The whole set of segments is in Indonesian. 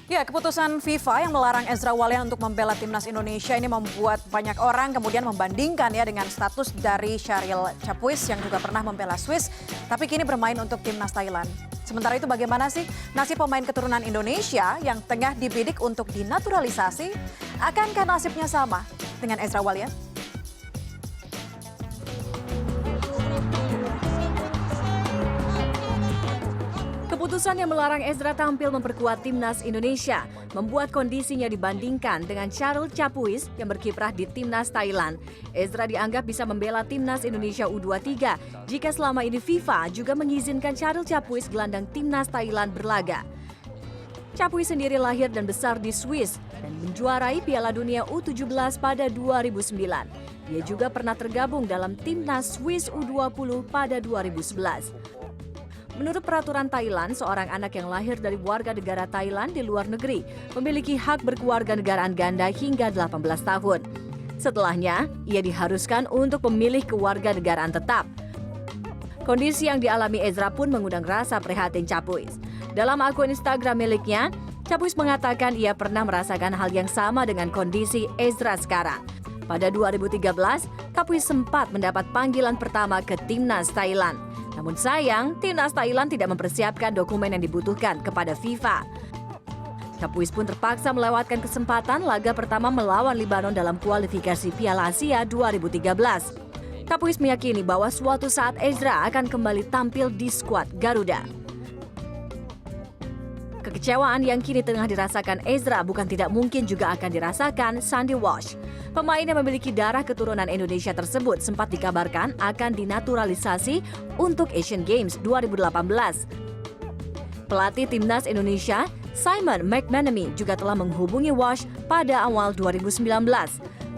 Ya, keputusan FIFA yang melarang Ezra Walian untuk membela timnas Indonesia ini membuat banyak orang kemudian membandingkan ya dengan status dari Syahril Capuis yang juga pernah membela Swiss, tapi kini bermain untuk timnas Thailand. Sementara itu bagaimana sih nasib pemain keturunan Indonesia yang tengah dibidik untuk dinaturalisasi? Akankah nasibnya sama dengan Ezra Walian? Keputusan yang melarang Ezra tampil memperkuat timnas Indonesia membuat kondisinya dibandingkan dengan Syahril Capuis yang berkiprah di timnas Thailand. Ezra dianggap bisa membela timnas Indonesia U23 jika selama ini FIFA juga mengizinkan Syahril Capuis gelandang timnas Thailand berlaga. Capuis sendiri lahir dan besar di Swiss dan menjuarai Piala Dunia U17 pada 2009. Dia juga pernah tergabung dalam timnas Swiss U20 pada 2011. Menurut peraturan Thailand, seorang anak yang lahir dari warga negara Thailand di luar negeri memiliki hak berkewarganegaraan ganda hingga 18 tahun. Setelahnya, ia diharuskan untuk memilih kewarganegaraan tetap. Kondisi yang dialami Ezra pun mengundang rasa prihatin Capuis. Dalam akun Instagram miliknya, Capuis mengatakan ia pernah merasakan hal yang sama dengan kondisi Ezra sekarang. Pada 2013, Capuis sempat mendapat panggilan pertama ke timnas Thailand. Namun sayang, timnas Thailand tidak mempersiapkan dokumen yang dibutuhkan kepada FIFA. Capuis pun terpaksa melewatkan kesempatan laga pertama melawan Libanon dalam kualifikasi Piala Asia 2013. Capuis meyakini bahwa suatu saat Ezra akan kembali tampil di skuad Garuda. Kekecewaan yang kini tengah dirasakan Ezra bukan tidak mungkin juga akan dirasakan Sandy Walsh. Pemain yang memiliki darah keturunan Indonesia tersebut sempat dikabarkan akan dinaturalisasi untuk Asian Games 2018. Pelatih timnas Indonesia, Simon McManamy, juga telah menghubungi Walsh pada awal 2019.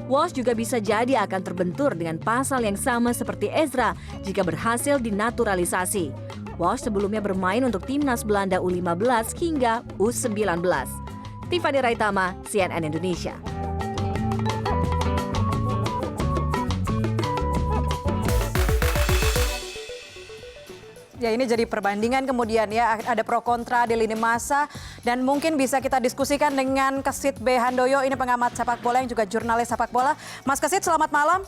Walsh juga bisa jadi akan terbentur dengan pasal yang sama seperti Ezra jika berhasil dinaturalisasi. Walsh sebelumnya bermain untuk timnas Belanda U15 hingga U19. Tiffany Raitama, CNN Indonesia. Ya, ini jadi perbandingan kemudian ya, ada pro kontra di lini masa dan mungkin bisa kita diskusikan dengan Kesit B. Handoyo, ini pengamat sepak bola yang juga jurnalis sepak bola. Mas Kesit, selamat malam.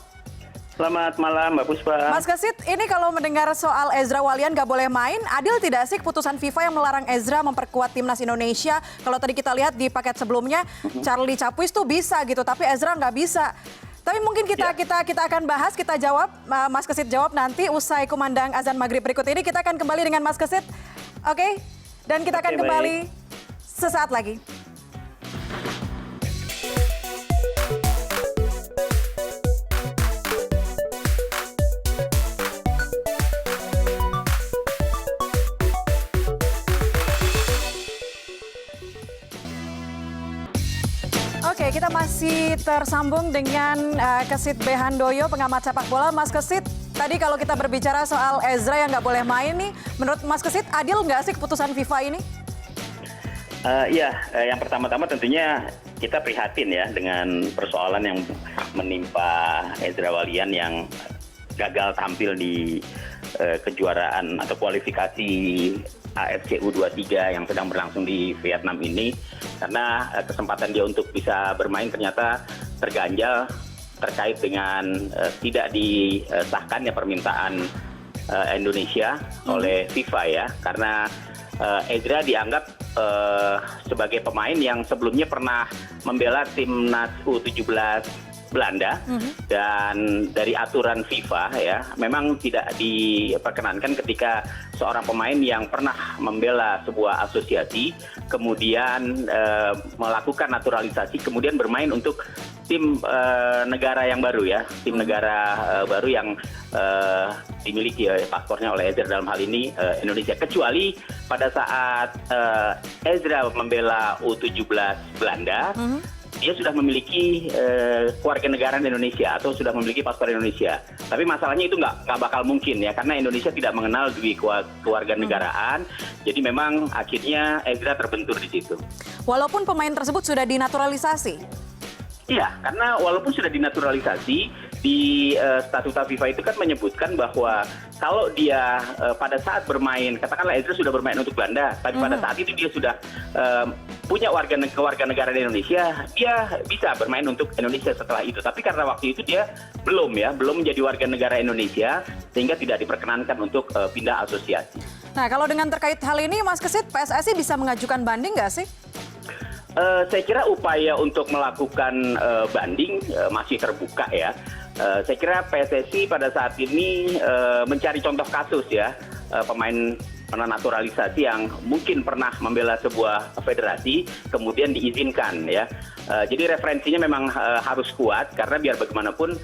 Selamat malam, Mbak Puspa. Mas Kesit, ini kalau mendengar soal Ezra Walian gak boleh main, adil tidak sih keputusan FIFA yang melarang Ezra memperkuat timnas Indonesia? Kalau tadi kita lihat di paket sebelumnya, Charlie Capuis tuh bisa gitu, tapi Ezra nggak bisa. Tapi mungkin kita akan bahas, kita jawab, Mas Kesit jawab nanti usai kumandang azan maghrib berikut ini. Kita akan kembali dengan Mas Kesit, oke? Dan kita akan kembali sesaat lagi. Oke, kita masih tersambung dengan Kesit B. Handoyo, pengamat sepak bola. Mas Kesit, tadi kalau kita berbicara soal Ezra yang nggak boleh main nih, menurut Mas Kesit adil nggak sih keputusan FIFA ini? Yang pertama-tama tentunya kita prihatin ya dengan persoalan yang menimpa Ezra Walian yang gagal tampil di kejuaraan atau kualifikasi AFC U23 yang sedang berlangsung di Vietnam ini, karena kesempatan dia untuk bisa bermain ternyata terganjal terkait dengan tidak disahkannya permintaan Indonesia oleh FIFA ya, karena Ezra dianggap sebagai pemain yang sebelumnya pernah membela timnas U17 Belanda, dan dari aturan FIFA ya memang tidak diperkenankan ketika seorang pemain yang pernah membela sebuah asosiasi kemudian melakukan naturalisasi kemudian bermain untuk tim negara yang baru ya, tim negara baru yang dimiliki paspornya oleh Ezra, dalam hal ini Indonesia, kecuali pada saat Ezra membela U17 Belanda. Dia sudah memiliki kewarganegaraan Indonesia atau sudah memiliki paspor Indonesia. Tapi masalahnya itu nggak bakal mungkin ya, karena Indonesia tidak mengenal kewarganegaraan. Jadi memang akhirnya Ezra terbentur di situ. Walaupun pemain tersebut sudah dinaturalisasi? Iya, karena walaupun sudah dinaturalisasi, di statuta FIFA itu kan menyebutkan bahwa kalau dia pada saat bermain, katakanlah Ezra sudah bermain untuk Belanda, tapi pada saat itu dia sudah punya warga negara di Indonesia, dia bisa bermain untuk Indonesia setelah itu. Tapi karena waktu itu dia belum menjadi warga negara Indonesia, sehingga tidak diperkenankan untuk pindah asosiasi. Nah, kalau dengan terkait hal ini, Mas Kesit, PSSI bisa mengajukan banding nggak sih? Saya kira upaya untuk melakukan banding masih terbuka ya. Saya kira PSSI pada saat ini mencari contoh kasus ya, pemain naturalisasi yang mungkin pernah membela sebuah federasi kemudian diizinkan ya. Jadi referensinya memang harus kuat karena biar bagaimanapun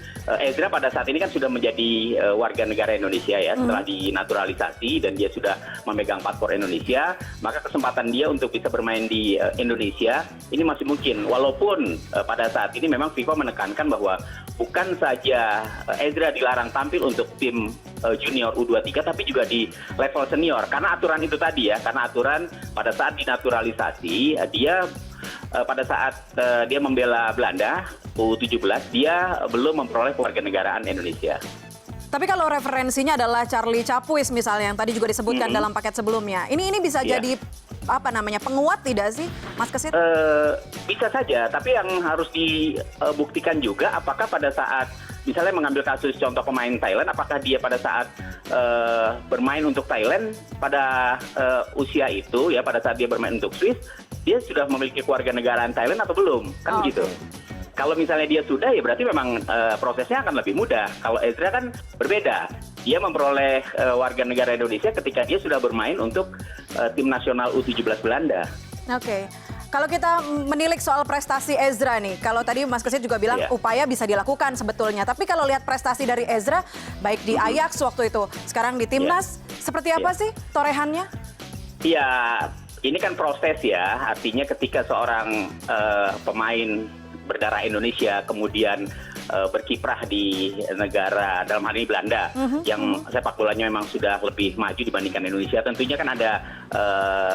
Ezra pada saat ini kan sudah menjadi warga negara Indonesia ya setelah dinaturalisasi dan dia sudah memegang paspor Indonesia, maka kesempatan dia untuk bisa bermain di Indonesia ini masih mungkin walaupun pada saat ini memang FIFA menekankan bahwa bukan saja Ezra dilarang tampil untuk tim junior U23 tapi juga di level senior karena aturan itu tadi ya, karena aturan pada saat dinaturalisasi dia pada saat dia membela Belanda U17 dia belum memperoleh kewarganegaraan Indonesia. Tapi kalau referensinya adalah Charlie Capuis misalnya yang tadi juga disebutkan dalam paket sebelumnya, ini bisa jadi apa namanya penguat tidak sih, Mas Kesit? Bisa saja, tapi yang harus dibuktikan juga apakah pada saat misalnya mengambil kasus contoh pemain Thailand, apakah dia pada saat bermain untuk Thailand pada usia itu ya, pada saat dia bermain untuk Swiss, dia sudah memiliki kewarganegaraan Thailand atau belum? Kan begitu. Kalau misalnya dia sudah, ya berarti memang prosesnya akan lebih mudah. Kalau Ezra kan berbeda. Dia memperoleh warga negara Indonesia ketika dia sudah bermain untuk tim nasional U17 Belanda. Oke. Kalau kita menilik soal prestasi Ezra nih, kalau tadi Mas Kesit juga bilang upaya bisa dilakukan sebetulnya. Tapi kalau lihat prestasi dari Ezra, baik di Ajax waktu itu, sekarang di Timnas, seperti apa sih torehannya? Iya, ini kan proses ya. Artinya ketika seorang pemain berdarah Indonesia kemudian berkiprah di negara dalam hal ini Belanda yang sepak bolanya memang sudah lebih maju dibandingkan Indonesia, tentunya kan ada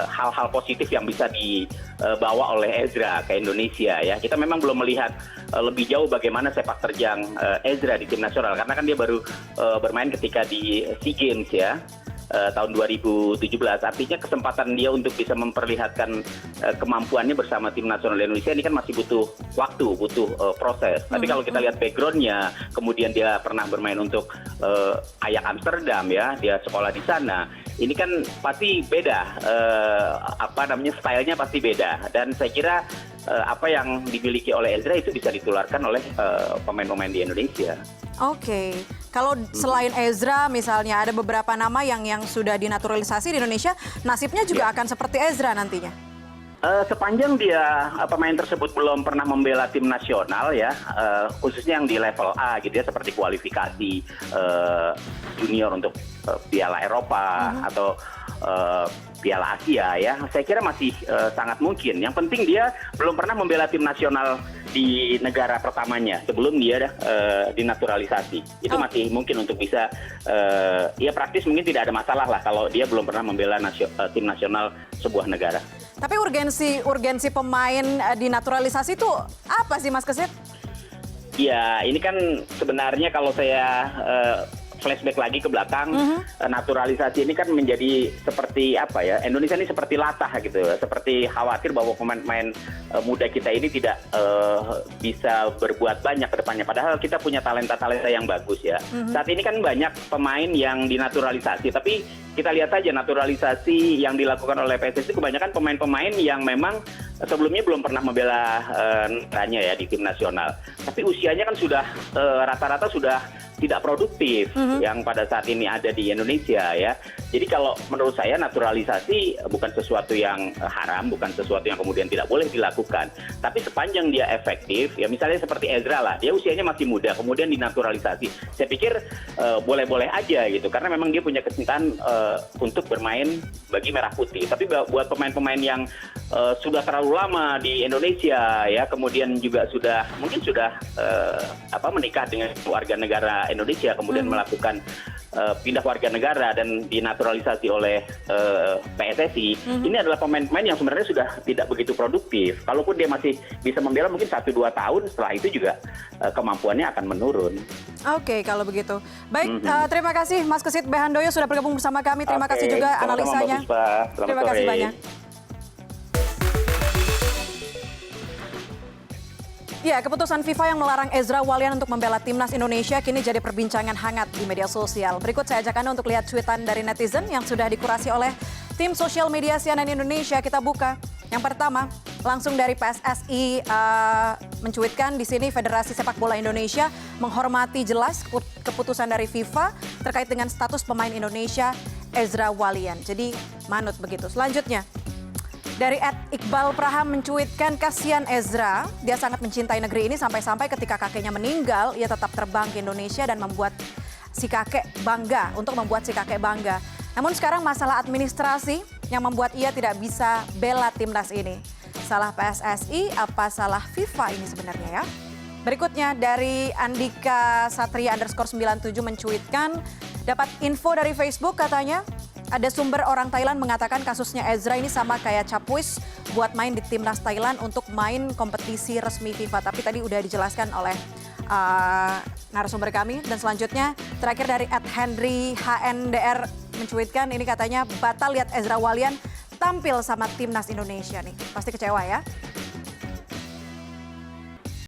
hal-hal positif yang bisa dibawa oleh Ezra ke Indonesia ya. Kita memang belum melihat lebih jauh bagaimana sepak terjang Ezra di tim nasional karena kan dia baru bermain ketika di SEA Games ya. Tahun 2017, artinya kesempatan dia untuk bisa memperlihatkan kemampuannya bersama tim nasional Indonesia ini kan masih butuh waktu, butuh proses. Tapi kalau kita lihat backgroundnya, kemudian dia pernah bermain untuk Ajax Amsterdam ya, dia sekolah di sana. Ini kan pasti beda, stylenya pasti beda. Dan saya kira apa yang dimiliki oleh Ezra itu bisa ditularkan oleh pemain-pemain di Indonesia. Oke. Kalau selain Ezra misalnya ada beberapa nama yang sudah dinaturalisasi di Indonesia, nasibnya juga akan seperti Ezra nantinya. Sepanjang dia pemain tersebut belum pernah membela tim nasional ya, khususnya yang di level A gitu ya, seperti kualifikasi junior untuk Piala Eropa atau Piala Asia ya, saya kira masih sangat mungkin. Yang penting dia belum pernah membela tim nasional di negara pertamanya sebelum dia dinaturalisasi. Itu masih mungkin untuk bisa ya praktis mungkin tidak ada masalah lah kalau dia belum pernah membela tim nasional sebuah negara. Tapi urgensi pemain dinaturalisasi itu apa sih Mas Kesit? Ya ini kan sebenarnya kalau saya flashback lagi ke belakang, naturalisasi ini kan menjadi seperti apa ya, Indonesia ini seperti latah gitu, seperti khawatir bahwa pemain-pemain muda kita ini tidak bisa berbuat banyak ke depannya, padahal kita punya talenta-talenta yang bagus ya. Saat ini kan banyak pemain yang dinaturalisasi, tapi kita lihat saja naturalisasi yang dilakukan oleh PSSI kebanyakan pemain-pemain yang memang sebelumnya belum pernah membela negaranya ya di tim nasional, tapi usianya kan sudah rata-rata sudah tidak produktif yang pada saat ini ada di Indonesia ya. Jadi kalau menurut saya naturalisasi bukan sesuatu yang haram, bukan sesuatu yang kemudian tidak boleh dilakukan. Tapi sepanjang dia efektif, ya misalnya seperti Ezra lah, dia usianya masih muda, kemudian dinaturalisasi. Saya pikir boleh-boleh aja gitu, karena memang dia punya kecintaan untuk bermain bagi Merah Putih. Tapi buat pemain-pemain yang sudah terlalu lama di Indonesia ya, kemudian juga mungkin sudah menikah dengan warga negara Indonesia, kemudian melakukan pindah warga negara dan dinaturalisasi oleh PSSI, ini adalah pemain-pemain yang sebenarnya sudah tidak begitu produktif. Kalaupun dia masih bisa membela mungkin 1-2 tahun, setelah itu juga kemampuannya akan menurun. Oke, kalau begitu. Baik, terima kasih Mas Kesit Behandoyo sudah bergabung bersama kami. Terima kasih juga analisanya. Sama-sama, Mbak Puspa. Selamat Terima kasih sore. banyak. Ya, keputusan FIFA yang melarang Ezra Walian untuk membela timnas Indonesia kini jadi perbincangan hangat di media sosial. Berikut saya ajak Anda untuk lihat cuitan dari netizen yang sudah dikurasi oleh tim sosial media CNN Indonesia. Kita buka. Yang pertama, langsung dari PSSI mencuitkan di sini Federasi Sepak Bola Indonesia menghormati jelas keputusan dari FIFA terkait dengan status pemain Indonesia Ezra Walian. Jadi manut begitu. Selanjutnya, dari @Iqbal Praham mencuitkan kasihan Ezra, dia sangat mencintai negeri ini sampai-sampai ketika kakeknya meninggal, ia tetap terbang ke Indonesia dan membuat si kakek bangga, untuk membuat si kakek bangga. Namun sekarang masalah administrasi yang membuat ia tidak bisa bela timnas ini. Salah PSSI, apa salah FIFA ini sebenarnya ya? Berikutnya dari Andika Satria _97 mencuitkan, dapat info dari Facebook katanya, ada sumber orang Thailand mengatakan kasusnya Ezra ini sama kayak Capuis buat main di timnas Thailand untuk main kompetisi resmi FIFA. Tapi tadi udah dijelaskan oleh narasumber kami. Dan selanjutnya terakhir dari @Henry HNDR mencuitkan, ini katanya batal lihat Ezra Walian tampil sama timnas Indonesia nih. Pasti kecewa ya.